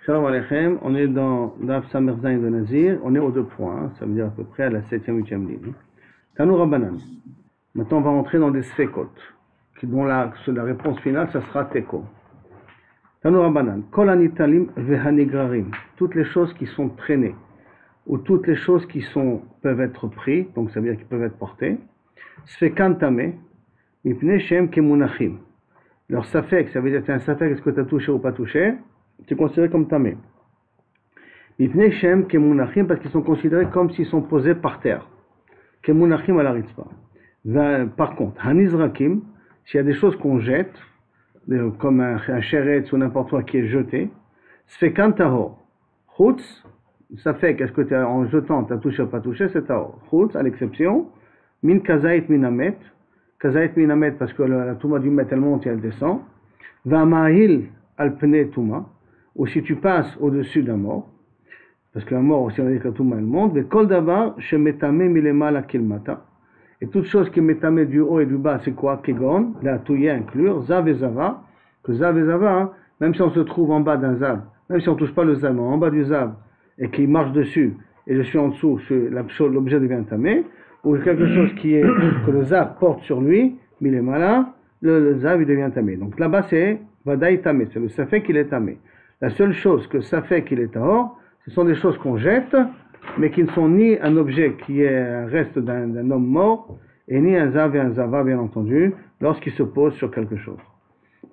Shalom Aleichem, on est dans Daf Samer Zayin de Nazir, on est aux 2 points, ça veut dire à peu près à la 7e, 8e ligne. Tanou Rabbanan. Maintenant on va entrer dans des sfekot, dont la réponse finale, ça sera teko. Tanou Rabbanan. Kol anitalim vehanigrarim. Toutes les choses qui sont traînées, ou toutes les choses qui peuvent être prises, donc ça veut dire qu'ils peuvent être portées. Sfekan tameh, mipnei shem kemunachim. Alors safek, ça veut dire que un safek, est-ce que tu as touché ou pas touché? C'est considéré comme tamé. Mipnei shem kemunachim, parce qu'ils sont considérés comme s'ils sont posés par terre. Kemunachim ala ritzpa. Par contre, hanizrakim, s'il y a des choses qu'on jette, comme un sheretz ou n'importe quoi qui est jeté, sfekan tahor. Chutz, safek, est-ce que en jetant, tu as touché ou pas touché, c'est tahor. Chutz, à l'exception, min kazait minamet, kazait minamet, parce que la touma du met, elle monte et elle descend. Va'mahil al pnei touma, ou si tu passes au-dessus d'un mort, parce qu'un mort aussi on a dit que la touma elle monte, mais kol davar shemetame milemala kilmata, et toute chose qui metame du haut et du bas, c'est quoi? Kegon, la touye inclure, zav et zava, que zav et zava, hein, même si on se trouve en bas d'un zav, même si on ne touche pas le zav, mais en bas du zav, et qu'il marche dessus, et je suis en dessous, l'objet devient tamé, ou quelque chose que le zav porte sur lui, milemala, le zav il devient tamé. Donc là-bas c'est vadaï tamé, c'est le safek qu'il est tamé. La seule chose que ça fait qu'il est tahor, ce sont des choses qu'on jette, mais qui ne sont ni un objet qui est un reste d'un homme mort, et ni un zav et un zava, bien entendu, lorsqu'il se pose sur quelque chose.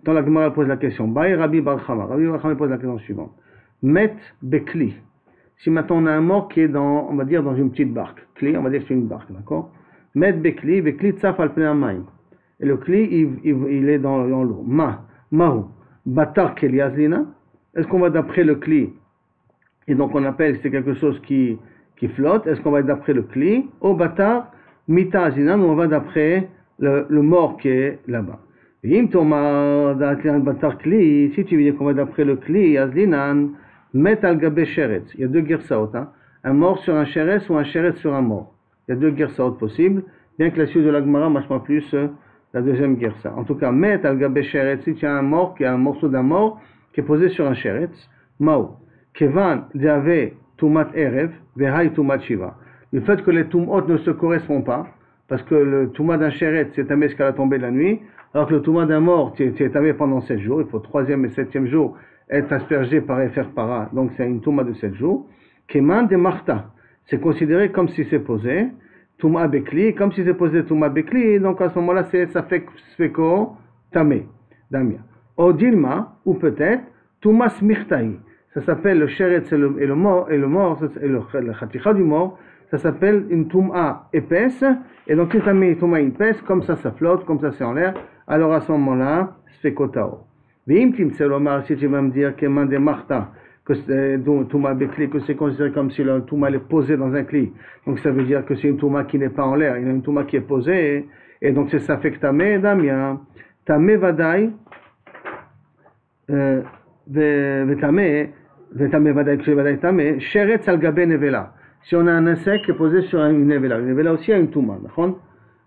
Quand la Gemara pose la question, Baï Rabbi Bar Chama, Rabbi Bar Chama pose la question suivante. Met bekli. Si maintenant on a un mort qui est dans, on va dire, dans une petite barque. Kli, on va dire que c'est une barque, d'accord? Met bekli tzaf al pnei hamayim. Et le kli, il est dans l'eau. Mahu. Batar keliazlina. Est-ce qu'on va d'après le kli, et donc on appelle c'est quelque chose qui flotte, est-ce qu'on va d'après le kli, au batar, mita azina, ou on va d'après le mort qui est là-bas. Si tu veux dire qu'on va d'après le kli, azlinan, met al gabe sheretz, il y a 2 girsaot, hein? Un mort sur un sheretz ou un sheretz sur un mort. Il y a 2 girsaot possibles, bien que la suite de la Gemara marche pas plus la deuxième girsa. En tout cas, met al gabe sheretz, si tu as un mort qui a un morceau d'un mort, qui est posé sur un sheretz, mao, kevan d'ave tumat erev, vehai tumat shiva. Le fait que les tumot ne se correspondent pas, parce que le tumat d'un sheretz c'est tamé jusqu'à la tombée de la nuit, alors que le tumat d'un mort c'est tamé pendant 7 jours, il faut 3e et 7e jour être aspergé par Efer Para, donc c'est une tumat de 7 jours. Keman de marta, c'est considéré comme si c'est posé, tumat bekli, comme si c'est posé tumat bekli, donc à ce moment-là ça fait sveko tamé, damia. Odilma, ou peut-être, Tumas Mirtaï. Ça s'appelle le sheretz et le mort, le khaticha du mort, ça s'appelle une Touma épaisse, et donc si tu as mis une Touma épaisse, comme ça flotte, comme ça c'est en l'air, alors à ce moment-là, c'est kotao. Vim timselomar, si tu vas me dire que man de marta, que Touma bekli, que c'est considéré comme si le Touma est posé dans un cli. Donc ça veut dire que c'est une Touma qui n'est pas en l'air, il y a une Touma qui est posée, et donc c'est ça fait que tamé, damia, tamé vadaï, sheretz al gabe nevela. Si on a un insecte qui est posé sur une nevela aussi a une touma.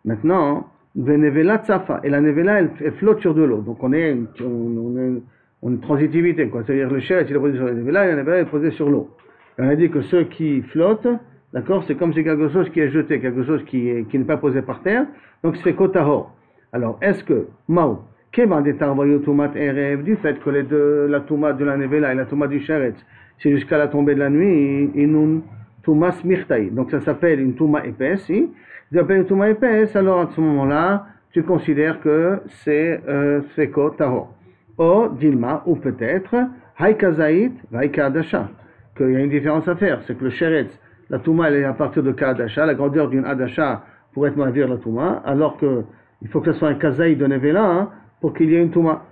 Maintenant, nevela tsafa, et la nevela elle flotte sur de l'eau. Donc on a une transitivité, quoi. C'est-à-dire le sheretz il est posé sur la nevela et la nevela est posée sur l'eau. On a dit que ceux qui flottent, d'accord, c'est comme si quelque chose qui est jeté, quelque chose qui n'est pas posé par terre. Donc c'est kotahor. Alors est-ce que mao du fait que les deux, la touma de la nevela et la touma du sheretz, c'est jusqu'à la tombée de la nuit, une touma smirtaï. Donc ça s'appelle une touma épaisse. Si tu appelles une touma épaisse, alors à ce moment-là, tu considères que c'est sveko tahor. O dilma, ou peut-être, haïka zaït, haïka adasha. Qu'il y a une différence à faire. C'est que le sheretz, la touma, elle est à partir de ka-adasha, la grandeur d'une adasha pour être mavir la touma, alors que il faut que ce soit un kazaït de nevela, hein, pour qu'il y ait une touma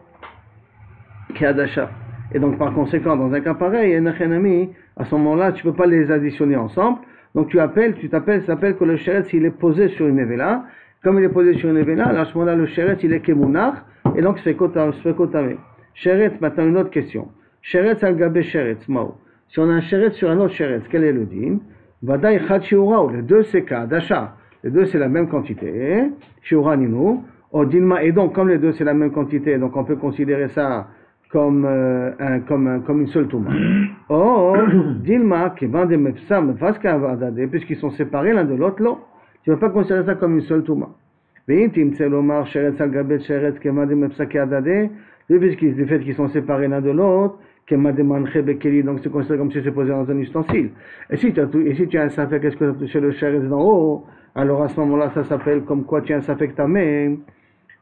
qui est adasha. Et donc par conséquent, dans un cas pareil, à ce moment-là, tu ne peux pas les additionner ensemble. Donc ça s'appelle que le sheretz il est posé sur une nevela. Comme il est posé sur une nevela, à ce moment-là, le sheretz il est kemunach, et donc c'est kotame. Sheretz, maintenant une autre question. Sheretz al gabe sheretz, mao. Si on a un sheretz sur un autre sheretz, quel est le din? Vadaï chad shiura, les deux c'est kadasha. Les deux c'est la même quantité. Shiura ninu. Et donc, comme les deux c'est la même quantité, donc on peut considérer ça comme une seule touma. Or, Dilma, qui vend des mefsam, puisqu'ils sont séparés l'un de l'autre, là, tu ne vas pas considérer ça comme une seule touma. Mais du fait qu'ils sont séparés l'un de l'autre, donc c'est considéré comme si c'est posé dans un ustensile. Et si tu as un safek, qu'est-ce que tu as touché le sheretz d'en haut, alors à ce moment-là, ça s'appelle comme quoi tu as un safek tamé.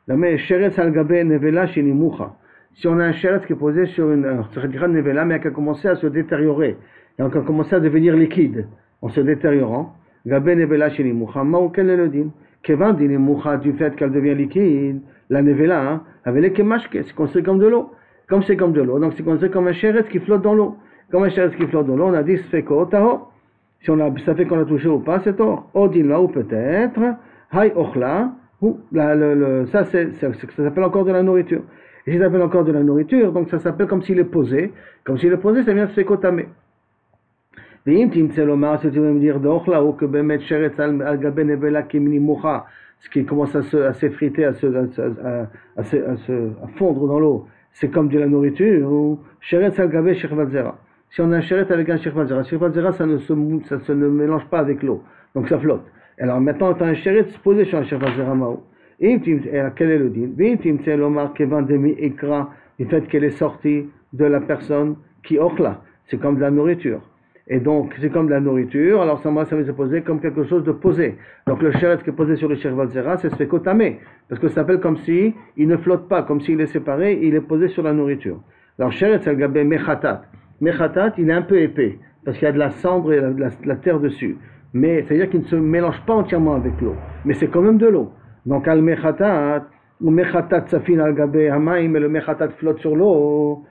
Sheretz al-gabe nevela shinimucha. Si on a un sheretz qui est posé sur une grande nevela, mais qui a commencé à se détériorer, et qui a commencé à devenir liquide, en se détériorant, gabe nevela shinimucha, ma ou quel est le din? Kevan dinimucha, du fait qu'elle devient liquide, la nevela, avec les kemashke, c'est considéré comme de l'eau. Comme c'est comme de l'eau, donc c'est considéré comme un sheretz qui flotte dans l'eau. Comme un sheretz qui flotte dans l'eau, on a dit sfeko tahor. Si ça fait qu'on a touché ou pas, c'est tort. Odinla ou peut-être, hay ochla, ou ça s'appelle encore de la nourriture. Et si ça s'appelle encore de la nourriture, donc ça s'appelle comme s'il est posé. Comme s'il est posé, ça vient sfeko tamé. Veim timtselomar, si tu veux me dire d'ochla ou que bemet sheretz al gaben nevela kimni mocha, ce qui commence à s'effriter, à fondre dans l'eau. C'est comme de la nourriture, ou sheretz al-gabe shirvat zera. Si on a un sheretz avec un shirvat zera, ça ne se mélange pas avec l'eau, donc ça flotte. Alors maintenant, tu as un sheretz posé sur un shirvat zera mao. Et quel est le din? C'est l'omar kevan demi ikra, du fait qu'elle est sortie de la personne qui ochla. C'est comme de la nourriture. Et donc, c'est comme de la nourriture, alors ça va se poser comme quelque chose de posé. Donc le sheretz qui est posé sur le shirvat zera, c'est sfeko tamé, parce que ça s'appelle comme si il ne flotte pas, comme s'il est séparé, il est posé sur la nourriture. Alors sheretz al-gabe mechatat. Mechatat, il est un peu épais, parce qu'il y a de la cendre et de la terre dessus. Mais c'est-à-dire qu'il ne se mélange pas entièrement avec l'eau. Mais c'est quand même de l'eau. Donc al-mechatat, ou mechatat safin al-gabe hamaim, et le mechatat flotte sur l'eau.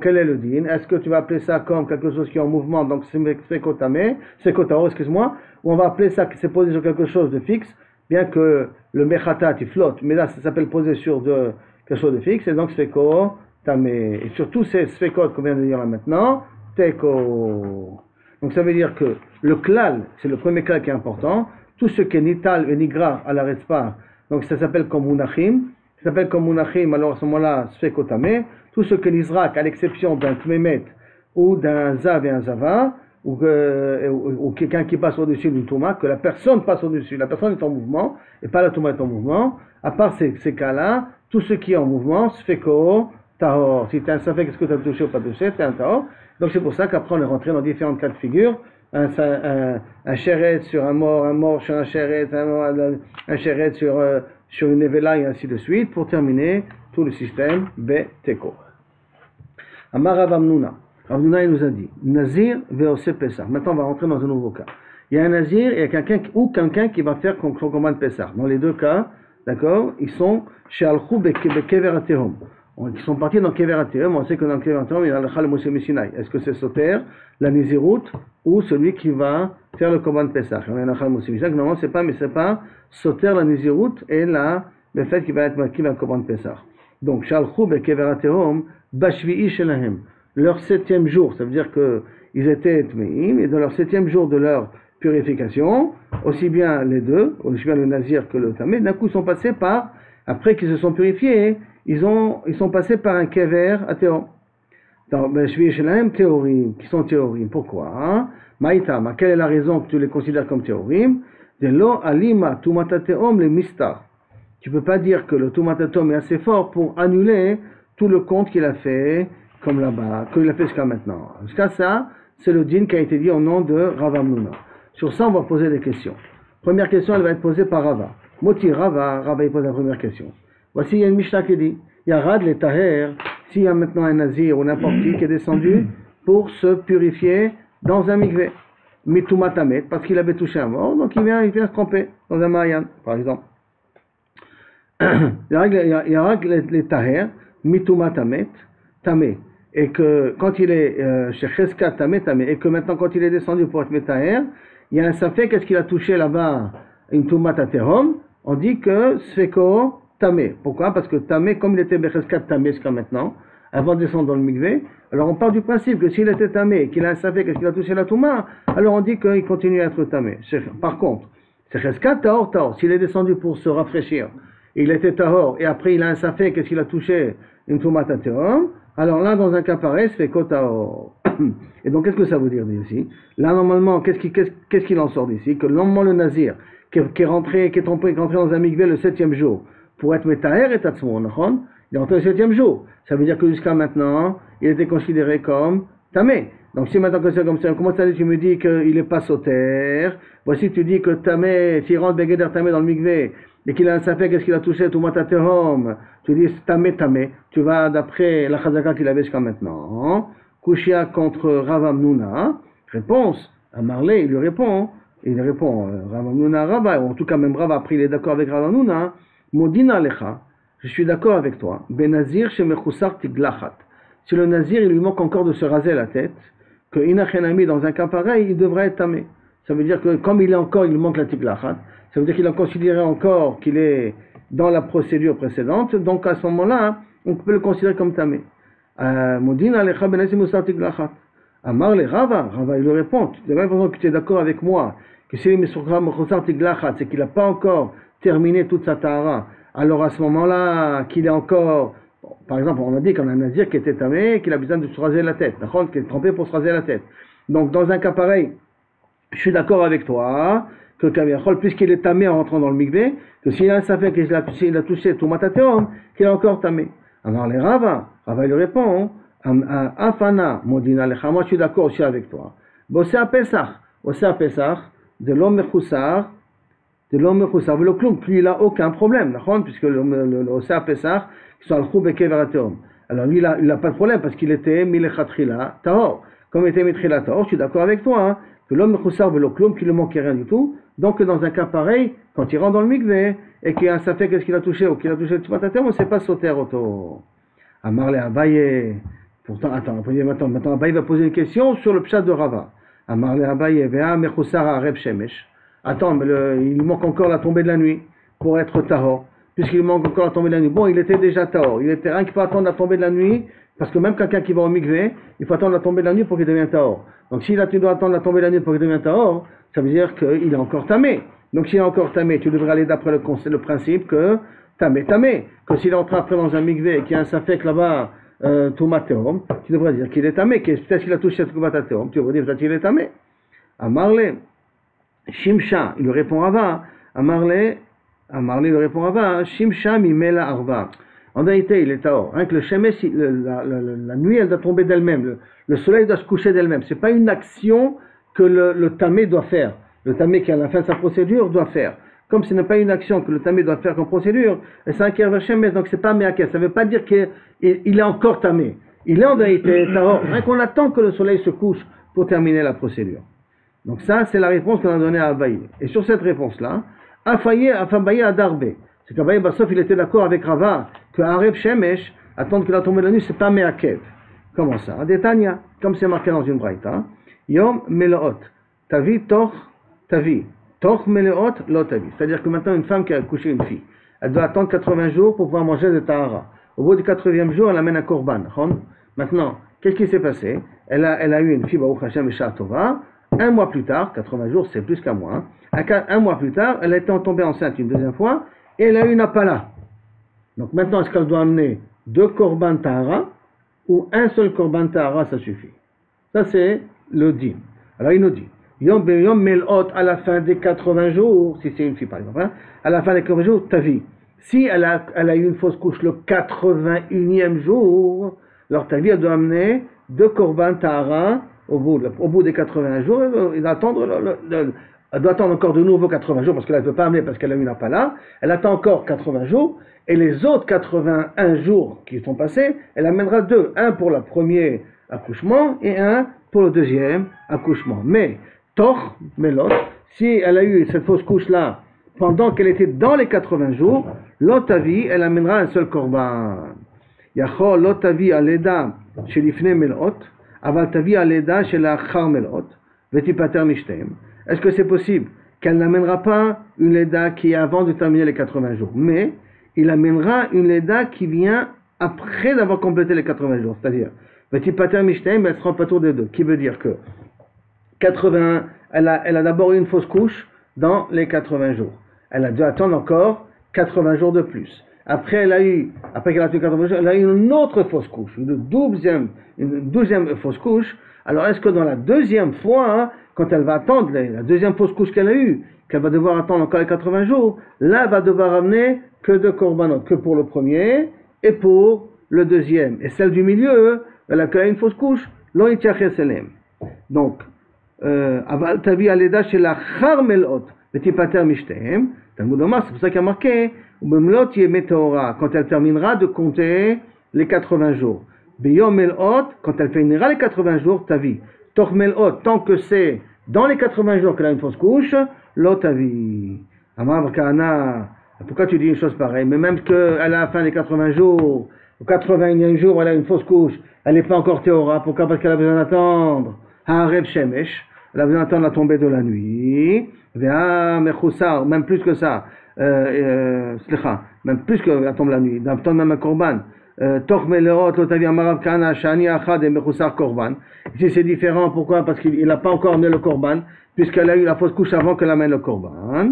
Quel est le din? Est-ce que tu vas appeler ça comme quelque chose qui est en mouvement, donc c'est kotamé, c'est kotao, excuse-moi, ou on va appeler ça qui s'est posé sur quelque chose de fixe, bien que le mechatat il flotte, mais là ça s'appelle poser sur quelque chose de fixe, et donc c'est kotamé. Et surtout c'est sfekot qu'on vient de dire là maintenant, teko. Donc ça veut dire que le klal, c'est le premier klal qui est important, tout ce qui est nital et nigra à la retzpa, donc ça s'appelle comme munachim, alors à ce moment-là sfekotame. Tout ce que l'Israël, à l'exception d'un Tmemet ou d'un Zav et un Zava, ou quelqu'un qui passe au-dessus d'une Touma, que la personne passe au-dessus, la personne est en mouvement, et pas la Touma est en mouvement, à part ces cas-là, tout ce qui est en mouvement, Sfeko, Tahor. Si tu as un Safek, est-ce que tu as touché ou pas touché, tu as un Tahor. Donc c'est pour ça qu'après on est rentré dans différentes cas de figure, un Sheretz sur un mort sur un Sheretz, un Sheretz sur une Nevela, et ainsi de suite, pour terminer tout le système Beteko. Amar Rav Hamnuna. Rav Hamnuna il nous a dit Nazir ve'ose Pesach. Maintenant on va rentrer dans un nouveau cas. Il y a un Nazir et quelqu'un qui va faire son combat de Pesach. Dans les deux cas, d'accord, ils sont chez Alchou Bekever Atehom. Ils sont partis dans Kever Atehom. On sait que dans Kever Atehom il y a le Chal Moshe Mishinai. Est-ce que c'est Soter, la Nizirut, ou celui qui va faire le combat de Pesach? On a le Chal Moshe Mishinai. Normalement c'est pas Soter, la Nizirut et le fait qu'il va être marqué dans le combat de Pesach. Donc, Shalchou bekever atehom bashvi'i shelahem. Leur 7e jour, ça veut dire qu'ils étaient tmeim, et dans leur 7e jour de leur purification, aussi bien les deux, aussi bien le nazir que le tamé, d'un coup ils sont passés par, après qu'ils se sont purifiés, ils sont passés par un kever atehom. Donc, bashvi'i shelahem théorim, qui sont théorim. Pourquoi? Maïtama, quelle est la raison que tu les considères comme théorim? De lo alima tumatateom le mistar. Tu ne peux pas dire que le Tumatatom est assez fort pour annuler tout le compte qu'il a fait comme là-bas, qu'il a fait jusqu'à maintenant. Jusqu'à ça, c'est le din qui a été dit au nom de Rav Hamnuna. Sur ça, on va poser des questions. Première question, elle va être posée par Rava. Moti Rava il pose la première question. Voici, il y a une Mishnah qui dit, Yarad le Taher, s'il y a maintenant un Nazir ou n'importe qui est descendu pour se purifier dans un mikvé, Mitumatamet, parce qu'il avait touché un mort, donc il vient se tromper dans un Mayan, par exemple. Il y a les taher, mituma tamet, tamé. Et que quand il est chez Cheskat tamé, tamé, et que maintenant quand il est descendu pour être metaher, il y a un safek, qu'est-ce qu'il a touché là-bas, une tumat aterom, on dit que sfeko tamé. Pourquoi? Parce que tamé, comme il était Cheskat tamé jusqu'à maintenant, avant de descendre dans le mikvé, alors on part du principe que s'il était tamé, qu'il a un safek, qu'est-ce qu'il a touché la touma, alors on dit qu'il continue à être tamé. Par contre, c'est Cheskat taor taor, s'il est descendu pour se rafraîchir, il était tahor, et après il a un safek, qu'est-ce qu'il a touché? Une tomate teom. Alors là, dans un cas pareil, c'est tahor. Et donc, qu'est-ce que ça veut dire ici? Là, normalement, qu'est-ce qu'il en sort d'ici? Que normalement, le nazir, qui est rentré dans un mikvé le 7e jour, pour être metaher et tatzmo, il est rentré le 7e jour. Ça veut dire que jusqu'à maintenant, il était considéré comme tamé. Donc si maintenant que c'est comme ça, comment ça tu me dis qu'il n'est pas sauter? Voici tu dis que tamé, s'il rentre begeder tamé dans le mikvé, et qu'il a un safek, qu'est-ce qu'il a touché? Tout matahom. Tu dis tamé. Tu vas d'après la chazaka qu'il avait jusqu'à maintenant. Kushia contre Rav Amnuna. Réponse. À Marley, il lui répond. Rav Amnuna Rabba, ou en tout cas même Rav après il est d'accord avec Rav Amnuna. Modina lecha. Je suis d'accord avec toi. Benazir chez Mechoussar tiglachat. Si le nazir, il lui manque encore de se raser la tête, que inachenami dans un cas pareil, il devrait être tamé. Ça veut dire que comme il manque la tiglachat, ça veut dire qu'il a considéré encore qu'il est dans la procédure précédente, donc à ce moment-là, on peut le considérer comme tamé. Modina lecha benazir moussar tiglachat. Amar le Rava, il lui répond, de la même façon que tu es d'accord avec moi, que si Mechoussar tiglachat, c'est qu'il n'a pas encore terminé toute sa tahara, alors à ce moment-là, qu'il est encore, par exemple, on a dit qu'on a un nazir qui était tamé, qu'il a besoin de se raser la tête, qui est trempé pour se raser la tête. Donc dans un cas pareil, je suis d'accord avec toi, que Kaviachol, puisqu'il est tamé en rentrant dans le mikvé, que s'il a un safek qu'il a touché tout matateom, qu'il est encore tamé. Alors les Rava il lui répond, Afana, Modina Lecha, moi je suis d'accord aussi avec toi. Bossé à Pesach, de l'homme mechoussar, le clown, lui il n'a aucun problème, puisque le Osea Pesach, ils sont al-Khou Beke Verateom. Alors lui il n'a pas de problème parce qu'il était Milechatrila Tahor. Comme il était Milechatrila Tahor, je suis d'accord avec toi, que l'homme Mechoussar le clown, qu'il ne manquait rien du tout. Donc dans un cas pareil, quand il rentre dans le mikvé et qu'il y a un safek, qu'est-ce qu'il a touché ou qu'il a touché le Tchumatatem, on ne sait pas sauter auto. Amarle Abaye. Pourtant, maintenant Abaye va poser une question sur le pshat de Rava. Amarle Abaye, Vea Mechoussar Areb Shemesh. Attends, mais il manque encore la tombée de la nuit pour être tahor. Puisqu'il manque encore la tombée de la nuit. Bon, il était déjà tahor. Il était rien qu'il faut attendre la tombée de la nuit, parce que même quelqu'un qui va au mikvé, il faut attendre la tombée de la nuit pour qu'il devienne tahor. Donc si là tu dois attendre la tombée de la nuit pour qu'il devienne tahor, ça veut dire qu'il est encore tamé. Donc s'il est encore tamé, tu devrais aller d'après le principe que tamé. Que s'il est entré après dans un mikvé et qu'il y a un safek là-bas, tomateom, tu devrais dire qu'il est tamé. Peut-être qu'il a touché ce tomateom, tu devrais dire peut-être qu'il est tamé. Amarle. Shimsha, il lui répond Rava. Amarle lui répond Rava. Shimsha mimela arva. En vérité, il est tahor. Hein, que le shemesh, la nuit, elle doit tomber d'elle-même. Le soleil doit se coucher d'elle-même. C'est pas une action que le tamé doit faire. Le tamé qui à la fin de sa procédure doit faire. Comme ce n'est pas une action que le tamé doit faire comme procédure, c'est un kér vers shemesh, donc c'est pas meaker. Ça veut pas dire qu'il est encore tamé. Il est en vérité tahor. Hein, qu'on attend que le soleil se couche pour terminer la procédure. Donc ça, c'est la réponse qu'on a donnée à Abaye. Et sur cette réponse-là, Afabaye à Darbe. C'est qu'Abaye Bassof, il était d'accord avec Rava que Areb Shemesh, attendre que la tombée de la nuit, c'est pas Meakev. Comment ça? Détania, comme c'est marqué dans une braïta. Yom Meleot. Tavi, Toch, Tavi. Toch Meleot, Lo Tavi. C'est-à-dire que maintenant, une femme qui a accouché une fille, elle doit attendre 80 jours pour pouvoir manger de Tahara. Au bout du 80e jour, elle amène un korban. Maintenant, qu'est-ce qui s'est passé? Elle a eu une fille, Baruch Hashem et Tova. Un mois plus tard, 80 jours, c'est plus qu'un mois, un mois plus tard, elle a été tombée enceinte une deuxième fois, et elle a eu une apala. Donc maintenant, est-ce qu'elle doit amener 2 korban tahara, ou un seul korban tahara, ça suffit? Ça, c'est le din. Alors, il nous dit, Yom melot à la fin des 80 jours, si c'est une fille par exemple, à la fin des 80 jours, ta vie. Si elle a eu une fausse couche le 81e jour, alors ta vie, elle doit amener 2 korban tahara, au bout des 80 jours, elle doit attendre encore de nouveau 80 jours, parce qu'elle ne peut pas amener, parce qu'elle a eu une apala. Elle attend encore 80 jours, et les autres 81 jours qui sont passés, elle amènera 2. Un pour le premier accouchement, et un pour le deuxième accouchement. Mais, Toch, Melot, si elle a eu cette fausse couche-là, pendant qu'elle était dans les 80 jours, l'otavi, elle amènera un seul korban. Yachol, l'otavi, aleda, chez l'ifne Melot, Aval tavi aleda chez la charmelot, vetipater mishtem. Est-ce que c'est possible qu'elle n'amènera pas une leda qui est avant de terminer les 80 jours, mais il amènera une leda qui vient après d'avoir complété les 80 jours, c'est-à-dire vetipater mishtem, elle sera pas tour des deux, qui veut dire que 80, elle a d'abord eu une fausse couche dans les 80 jours. Elle a dû attendre encore 80 jours de plus. Après qu'elle a tué 80 jours, elle a eu une autre fausse couche, une douzième fausse couche. Alors est-ce que dans la deuxième fois, hein, quand elle va attendre la deuxième fausse couche qu'elle a eue, qu'elle va devoir attendre encore les 80 jours, là elle va devoir amener que deux korbanot, que pour le premier et pour le deuxième. Et celle du milieu, elle a quand même une fausse couche, l'on y donc, aval tavi aleda chez la charmelot, petit pater mishtem, Talmud Omar, c'est pour ça qu'il y a marqué, quand elle terminera de compter les 80 jours. Beyom melot, quand elle finira les 80 jours, tavi. Toch melot, tant que c'est dans les 80 jours qu'elle a une fausse couche, l'ot tavi. Amar Kana, pourquoi tu dis une chose pareille? Mais même qu'à la fin des 80 jours, au 81e jour, elle a une fausse couche, elle n'est pas encore théora. Pourquoi? Parce qu'elle a besoin d'attendre Ha'arev Shemesh, elle a besoin d'attendre la tombée de la nuit. Même plus que ça. Même plus que la tombe de la nuit, d'attendre même un korban. Ici c'est différent, pourquoi? Parce qu'il n'a pas encore amené le korban, puisqu'elle a eu la fausse couche avant qu'elle amène le korban.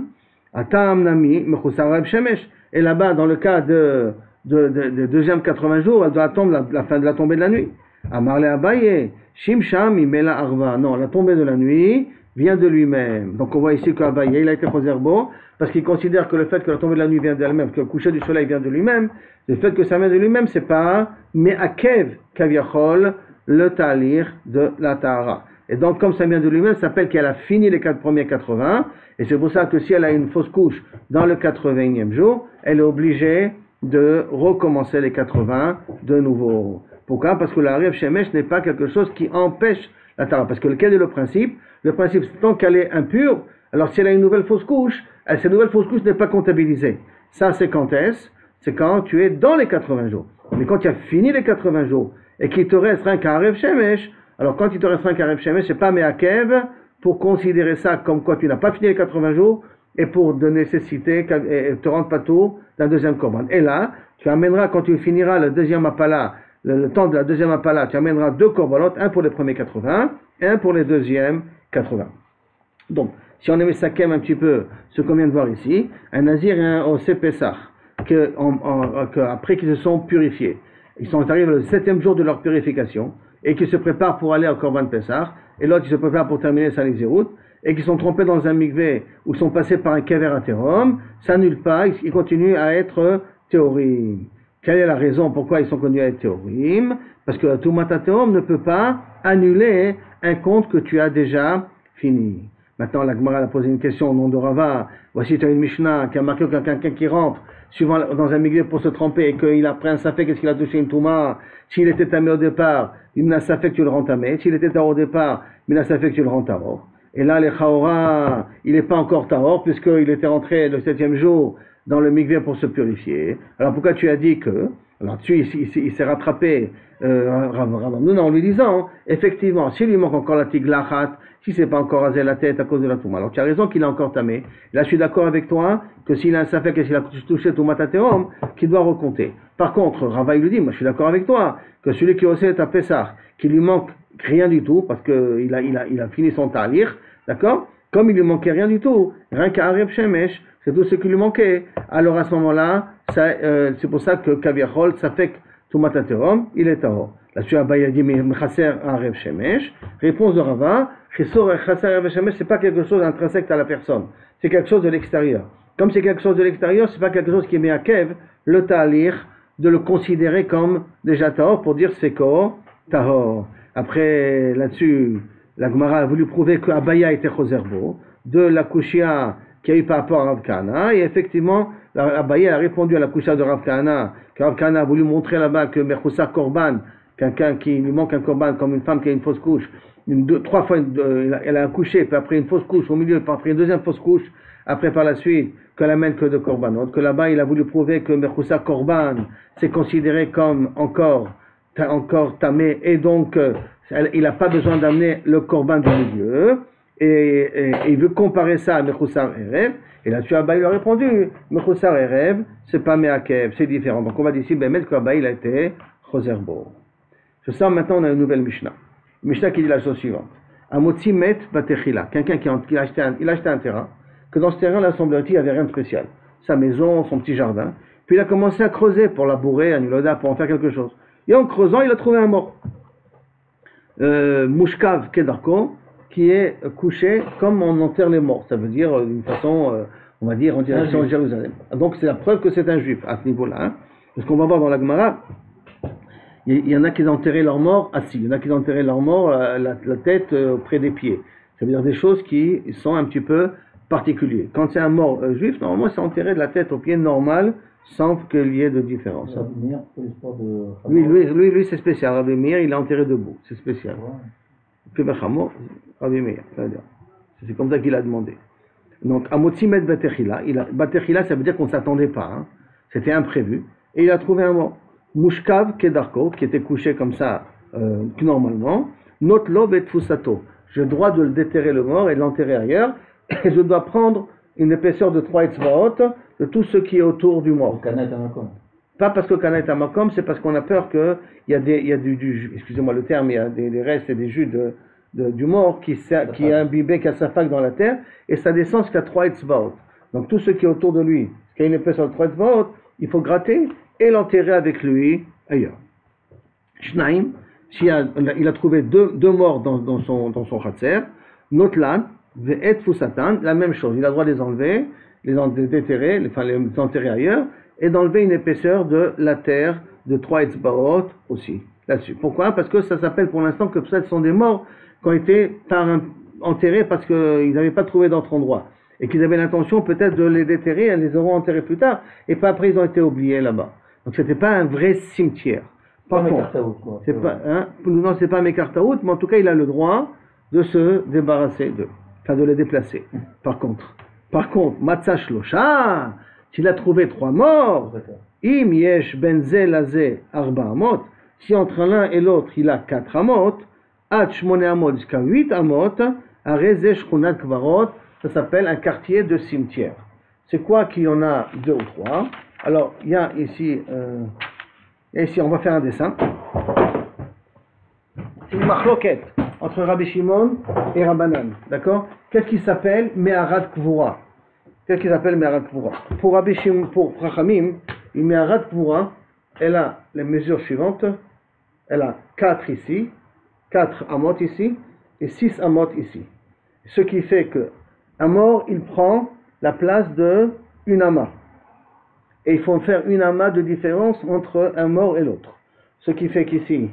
Et là-bas, dans le cas de deuxième 80 jours, elle doit attendre la fin de la tombée de la nuit. Amarle Abaye, Shimsham, Imela Arva. Non, la tombée de la nuit vient de lui-même. Donc on voit ici qu'Abaye, il a été Choserbo, parce qu'il considère que le fait que la tombée de la nuit vient d'elle-même, que le coucher du soleil vient de lui-même, le fait que ça vient de lui-même, c'est pas Me'akev Kaviachol, le talir de la Tahara. Et donc, comme ça vient de lui-même, ça s'appelle qu'elle a fini les premiers 80, et c'est pour ça que si elle a une fausse couche dans le 80e jour, elle est obligée de recommencer les 80 de nouveau. Pourquoi? Parce que la Arev Shemesh n'est pas quelque chose qui empêche la Tahara. Parce que quel est le principe? Le principe, c'est tant qu'elle est impure, alors si elle a une nouvelle fausse couche, cette nouvelle fausse couche n'est pas comptabilisée. Ça, c'est quand est-ce? C'est quand tu es dans les 80 jours. Mais quand tu as fini les 80 jours et qu'il te reste rien qu'un Arev Shemesh, alors quand il te reste rien qu'un Arev Shemesh, c'est pas Me'akev pour considérer ça comme quoi tu n'as pas fini les 80 jours et pour de nécessité te rendre pas tour d'un deuxième korban. Et là, tu amèneras, quand tu finiras le deuxième appala, le temps de la deuxième appala, tu amèneras deux korbanot, un pour les premiers 80 et un pour les deuxièmes 80. Donc, si on aimait sakem un petit peu ce qu'on vient de voir ici, un nazir et un Osé Pessah, après qu'ils se sont purifiés, ils sont arrivés le 7e jour de leur purification, et qui se préparent pour aller au Korban Pessah, et l'autre qui se prépare pour terminer sa Nizirut, et qui sont trompés dans un mikvé, ou sont passés par un kever atérom, ça n'annule pas, ils continuent à être théorim. Quelle est la raison pourquoi ils sont connus à être théorim? Parce que la Tumat atérom ne peut pas annuler un compte que tu as déjà fini. Maintenant, la Gemara a posé une question au nom de Rava. Voici, tu as une Mishnah qui a marqué que quelqu'un qui rentre suivant dans un milieu pour se tremper et qu'il a pris un safek, est-ce qu'il a touché une touma? S'il était tamé au départ, il n'a safek, tu le rends tamé. S'il était tahor au départ, il n'a safek, tu le rends tahor. Et là, les chaora, il n'est pas encore tahor puisqu'il était rentré le 7e jour dans le mikvé pour se purifier. Alors pourquoi tu as dit que? Alors dessus, il s'est rattrapé, non, en lui disant, effectivement, s'il lui manque encore la tiglachat, si c'est pas encore rasé la tête à cause de la touma. Alors tu as raison qu'il a encore tamé. Là, je suis d'accord avec toi que s'il a un safek et s'il a touché touma tatéom, qu'il doit recompter. Par contre, Rava il lui dit, moi je suis d'accord avec toi, que celui qui est à Pessah, qu'il lui manque rien du tout, parce qu'il a fini son talir, d'accord? Comme il lui manquait rien du tout, rien qu'à Arev Shemesh, c'est tout ce qui lui manquait. Alors à ce moment-là, c'est pour ça que Kaviachol, safek touma tatéom, il est tahor. Là-dessus, Abaye a dit, mais Chasser Arev Shemesh. Réponse de Rava, Chasser Arev Shemesh, c'est pas quelque chose d'intrinsèque à la personne. C'est quelque chose de l'extérieur. Comme c'est quelque chose de l'extérieur, c'est pas quelque chose qui met à Kev, le Ta'alir, de le considérer comme déjà Tahor, pour dire Seko, Tahor. Après, là-dessus, la Gemara a voulu prouver que Abaya était Choserbo, de la Kushia qui a eu par rapport à Rav Kahana, et effectivement, Abaya a répondu à la Kushia de Rav Kahana, que Rav Kahana a voulu montrer là-bas que Mechoussa Korban, quelqu'un qui lui manque un korban, comme une femme qui a une fausse couche, trois fois, elle a accouché, puis après une fausse couche, au milieu, puis après une deuxième fausse couche, après par la suite, qu'elle amène que de korbanot, que là-bas il a voulu prouver que Mechoussa Korban, c'est considéré comme encore tamé, et donc il n'a pas besoin d'amener le korban du milieu, et il veut comparer ça à Mechoussar Erev, et là-dessus Abaye lui a répondu, Mechoussar Erev, c'est pas Meakev, c'est différent. Donc on va dire ici, ben, que Abaye il a été Choserbo. Je sens maintenant on a une nouvelle Mishnah. Une Mishnah qui dit la chose suivante. Amotzi met batechila. Quelqu'un il a acheté un terrain, que dans ce terrain, là, semblerait-il, il n'y avait rien de spécial. sa maison, son petit jardin. Puis il a commencé à creuser pour labourer, à Niloda, pour en faire quelque chose. Et en creusant, il a trouvé un mort. Mouchkav Kedarko, qui est couché comme on enterre les morts. Ça veut dire d'une façon, on va dire, en direction de Jérusalem. Donc c'est la preuve que c'est un juif à ce niveau-là. Hein. Parce qu'on va voir dans la Gemara, il y en a qui ont enterré leurs morts assis, il y en a qui ont enterré leurs morts la tête près des pieds. Ça veut dire des choses qui sont un petit peu particulières. Quand c'est un mort juif, normalement c'est enterré de la tête aux pieds normal, sans qu'il y ait de différence. Lui c'est spécial. Rabbi Meir, il est enterré debout. C'est spécial. Rabbi Meir, c'est comme ça qu'il a demandé. Donc, Amotzimet Batechila, Batechila, ça veut dire qu'on ne s'attendait pas. Hein. C'était imprévu. Et il a trouvé un mort. Mushkav Kedarko, qui était couché comme ça, normalement. Notlo et Fusato. J'ai le droit de le déterrer le mort et de l'enterrer ailleurs. Et je dois prendre une épaisseur de 3 etzvaot de tout ce qui est autour du mort. Pas parce que Kana est Amakom, c'est parce qu'on a peur qu'il y a excusez-moi le terme, il y a des restes et des jus du mort qui est imbibé, qui a sa fac dans la terre, et ça descend jusqu'à 3 etzvaot. Donc tout ce qui est autour de lui, qui a une épaisseur de 3 etzvaot, il faut gratter et l'enterrer avec lui ailleurs. Shnaim, il a trouvé deux morts dans son khatser, Notlan, Ve'et Fusatan, la même chose, il a le droit de les enlever, les déterrer, les enterrer ailleurs, et d'enlever une épaisseur de la terre de 3 etzbaot aussi, là-dessus. Pourquoi? Parce que ça s'appelle pour l'instant que peut-être sont des morts qui ont été enterrés parce qu'ils n'avaient pas trouvé d'autre endroit. Et qu'ils avaient l'intention peut-être de les déterrer, elles les auront enterrés plus tard, et pas après ils ont été oubliés là-bas. Donc c'était pas un vrai cimetière. Par contre, c'est pas, non, c'est pas un Mekartaout, mais en tout cas il a le droit de se débarrasser d'eux, enfin de les déplacer. Par contre, Matzah Shlosha, s'il a trouvé 3 morts, Im yesh benze laze arba amot, si entre l'un et l'autre il a 4 amot, Ad shmone amot jusqu'à 8 amot, Areze shchunat kvarot, ça s'appelle un quartier de cimetière. C'est quoi qu'il y en a 2 ou 3? Alors, il y a ici, on va faire un dessin. C'est une machloket entre Rabbi Shimon et Rabbanan, d'accord? Qu'est-ce qui s'appelle Me'arat Kvura? Qu'est-ce qui s'appelle Me'arat Kvura? Pour Rabbi Shimon, pour Chachamim, une Me'arat Kvura, elle a les mesures suivantes. Elle a 4 ici, 4 amot ici, et 6 amot ici. Ce qui fait que un mort, il prend la place de une ama. Et il faut faire une ama de différence entre un mort et l'autre. Ce qui fait qu'ici,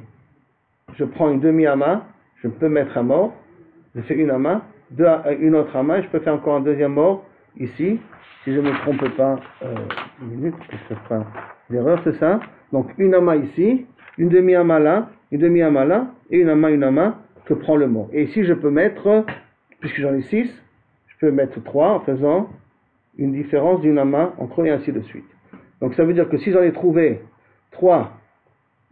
je prends une demi-ama, je peux mettre un mort, je fais une ama, une autre ama, et je peux faire encore un deuxième mort ici, si je ne me trompe pas, une minute, je ne fais pas d'erreur, c'est ça. Donc une ama ici, une demi-ama là, une demi-ama là, et une ama que prend le mort. Et ici, je peux mettre, puisque j'en ai 6, je peux mettre 3 en faisant une différence d'une ama entre eux et ainsi de suite. Donc ça veut dire que si j'en ai trouvé 3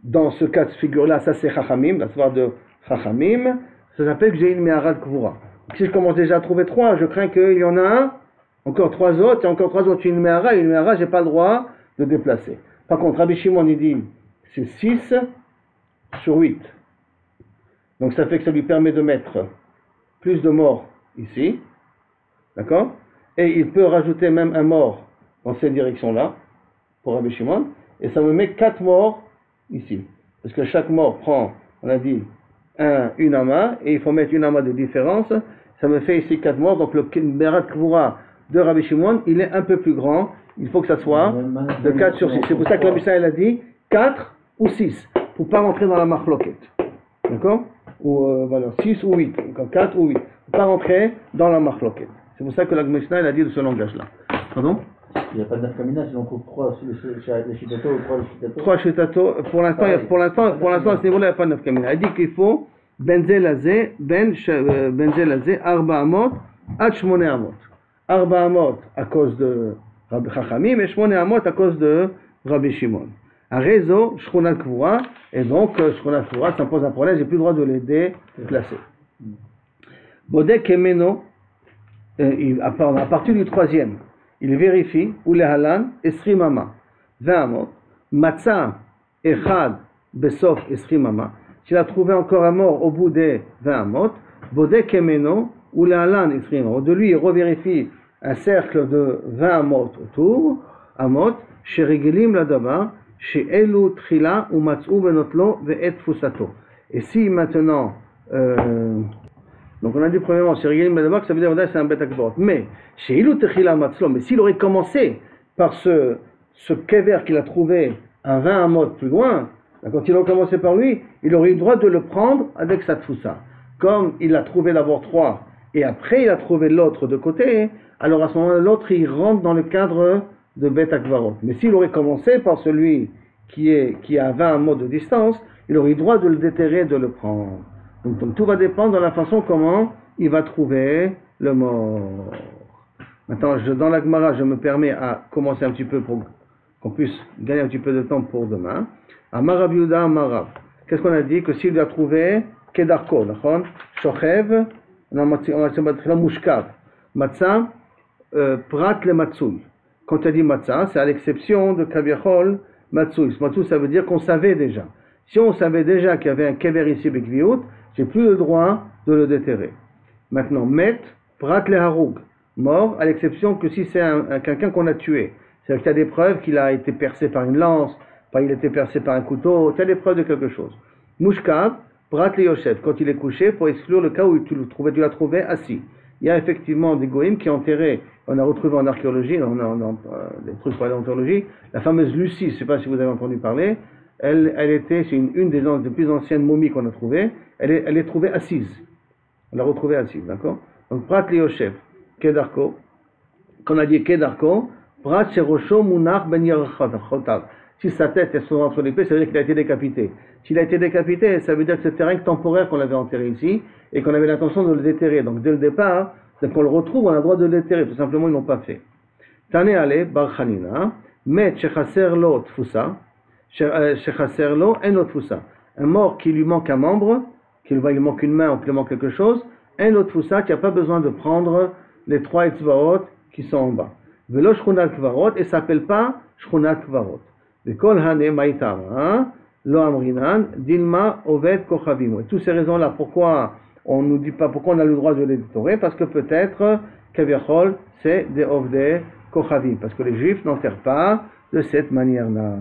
dans ce cas de figure-là, ça c'est Chachamim, la soirée de Chachamim, ça s'appelle que j'ai une Me'arat Kvura. Si je commence déjà à trouver 3, je crains qu'il y en a un, encore 3 autres, et encore 3 autres, une Me'ara, j'ai pas le droit de déplacer. Par contre, Rabbi Shimon, il dit, c'est 6 sur 8. Donc ça fait que ça lui permet de mettre plus de morts ici, d'accord? Et il peut rajouter même un mort dans cette direction-là, pour Rabbi Shimon, et ça me met 4 morts ici. Parce que chaque mort prend, on a dit, une ama, et il faut mettre une ama de différence, ça me fait ici 4 morts, donc le Me'arat Kvura de Rabbi Shimon, il est un peu plus grand, il faut que ça soit de 4 sur 6. C'est pour ça que Rabbi Shimon a dit 4 ou 6, pour ne pas rentrer dans la machloket. D'accord? Ou voilà, 6 ou 8, 4 ou 8, pour ne pas rentrer dans la machloket. C'est pour ça que la Mishnah a dit de ce langage-là. Pardon? Il n'y a pas de nafkamina si on trouve 3 sur les shitato ou 3 les shitato. 3 shitato, pour l'instant, à ce niveau-là, il n'y a pas de nafkamina. Elle dit qu'il faut benzel azé, arba amot, ad shmone amot. Arba amot à cause de Rabbi Chachamim et shmone amot à cause de Rabbi Shimon. Un réseau, shchunat kvura, et donc shchunat kvura, ça me pose un problème, j'ai plus le droit de les déplacer. Bodek emeno, à partir du 3e, il vérifie, ou les halan, esrimama, 20 amot, matzah, echad, besof, esrimama. S'il a trouvé encore un mort au bout des 20 amot, bodek emeno, ou les halan, esrimama. De lui, il revérifie un cercle de 20 amot autour, amot, chez Regelim là-bas, chez Elu Trila ou Matzou Benotlo Ve'et Fusato. Et si maintenant, donc on a dit premièrement, chez Regelim là-bas, que ça veut dire que c'est un Bet Akvarot. Mais, chez Elu Trila Matzlo, mais s'il aurait commencé par ce kever qu'il a trouvé à 20 amot plus loin, quand il aurait commencé par lui, il aurait eu le droit de le prendre avec sa tfoussa. Comme il a trouvé d'abord 3, et après il a trouvé l'autre de côté, alors à ce moment-là, l'autre il rentre dans le cadre de Bet Akvarot. Mais s'il aurait commencé par celui qui est à 20 amot de distance, il aurait eu le droit de le déterrer, de le prendre. Donc tout va dépendre de la façon comment il va trouver le mort. Maintenant, dans la Gemara, je me permets à commencer un petit peu pour qu'on puisse gagner un petit peu de temps pour demain. Amar Yehuda Amarav. Qu'est-ce qu'on a dit? Que s'il lui a trouvé Kedarko, Shochev, Mushkav, Matzah, Prat le Matsui. Quand tu as dit Matzah, c'est à l'exception de Kaviachol, Matsui. Matsui, ça veut dire qu'on savait déjà. Si on savait déjà qu'il y avait un Kever ici, Bekviut, j'ai plus le droit de le déterrer. Maintenant, Met, Prat le Haroug, mort, à l'exception que si c'est quelqu'un qu'on a tué. C'est-à-dire qu'il y a des preuves qu'il a été percé par une lance, il a été percé par un couteau, tu as des preuves de quelque chose. Mushkav, Prat le Yosef, quand il est couché, pour exclure le cas où tu l'as trouvé assis. Il y a effectivement des goïms qui ont enterré, on a retrouvé en archéologie, des trucs pour l'anthropologie, la fameuse Lucie, je ne sais pas si vous avez entendu parler, elle était, c'est une des plus anciennes momies qu'on a trouvées, elle est trouvée assise. On l'a retrouvée assise, d'accord? Donc Prat le Yosef, Kedarko, qu'on a dit Kedarko, Prat Sherosho Munach Ben Yerchotav. Si sa tête est souvent entre les pieds, ça veut dire qu'il a été décapité. S'il a été décapité, ça veut dire que c'était rien que temporaire qu'on l'avait enterré ici et qu'on avait l'intention de le déterrer. Donc dès le départ, dès qu'on le retrouve, on a le droit de le déterrer. Tout simplement, ils n'ont pas fait. Tane ale bar Chanina, met shechaser lo tfusa, shechaser lo en tfusa. Un mort qui lui manque un membre, qu'il lui manque une main ou qu'il lui manque quelque chose, en tfusa qui n'a pas besoin de prendre les 3 etzvaot qui sont en bas. Velo shchunat kvarot et s'appelle pas shchunat kvarot. Vekol hane maitama, lo amrinan, dilma oved kochavim. Et toutes ces raisons-là, pourquoi on nous dit pas, pourquoi on a le droit de les détorer? Parce que peut-être, kaviachol, c'est des ovde kochavim. Parce que les juifs n'enterrent pas de cette manière-là.